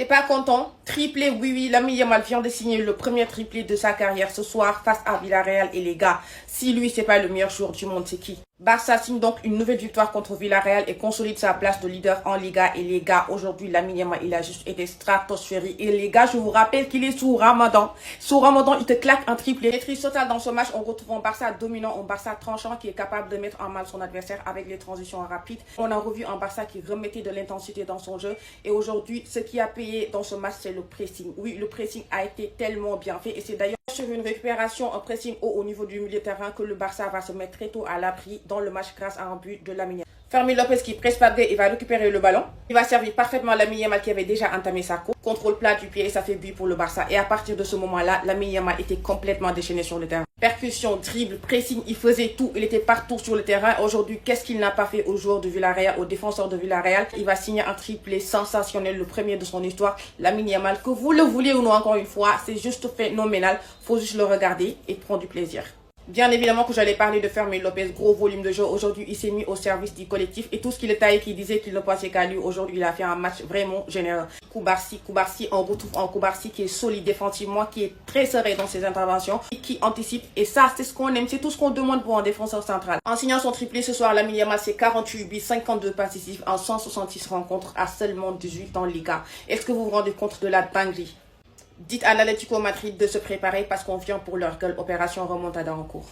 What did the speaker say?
T'es pas content? Triplé, oui, oui, Lamine Yamal vient de signer le premier triplé de sa carrière ce soir face à Villarreal et les gars. Si lui, c'est pas le meilleur joueur du monde, c'est qui? Barça signe donc une nouvelle victoire contre Villarreal et consolide sa place de leader en Liga. Et les gars, aujourd'hui, Lamine Yamal, il a juste été stratosphérique. Et les gars, je vous rappelle qu'il est sous Ramadan. Sous Ramadan, il te claque un triplé. Maîtrise totale dans ce match, on retrouve un Barça dominant, un Barça tranchant qui est capable de mettre en mal son adversaire avec les transitions rapides. On a revu un Barça qui remettait de l'intensité dans son jeu. Et aujourd'hui, ce qui a payé dans ce match, c'est le pressing. Oui, le pressing a été tellement bien fait. Et c'est d'ailleurs sur une récupération, un pressing haut au niveau du milieu de terrain que le Barça va se mettre très tôt à l'abri dans le match grâce à un but de Lamine Yamal. Fermin Lopez qui presse pas bien, il va récupérer le ballon. Il va servir parfaitement Lamine Yamal qui avait déjà entamé sa course. Contrôle plat du pied et ça fait but pour le Barça. Et à partir de ce moment-là, Lamine Yamal était complètement déchaîné sur le terrain. Percussion, dribble, pressing, il faisait tout. Il était partout sur le terrain. Aujourd'hui, qu'est-ce qu'il n'a pas fait aux joueurs de Villarreal, aux défenseurs de Villarreal? Il va signer un triplé sensationnel, le premier de son histoire. Lamine Yamal, que vous le voulez ou non, encore une fois, c'est juste phénoménal. Faut juste le regarder et prendre du plaisir. Bien évidemment que j'allais parler de Fermin Lopez, gros volume de jeu. Aujourd'hui, il s'est mis au service du collectif et tout ce qu'il était qui disait qu'il ne passait qu'à lui. Aujourd'hui, il a fait un match vraiment généreux. Koubarsi, on retrouve un Koubarsi qui est solide défensivement, qui est très serré dans ses interventions et qui anticipe. Et ça, c'est ce qu'on aime, c'est tout ce qu'on demande pour un défenseur central. En signant son triplé ce soir, Lamine Yamal, c'est 48 buts, 52 passes décisives en 166 rencontres à seulement 18 ans en Liga. Est-ce que vous vous rendez compte de la dinguerie? Dites à l'Atlético Madrid de se préparer parce qu'on vient pour leur gueule. Opération remontada en cours.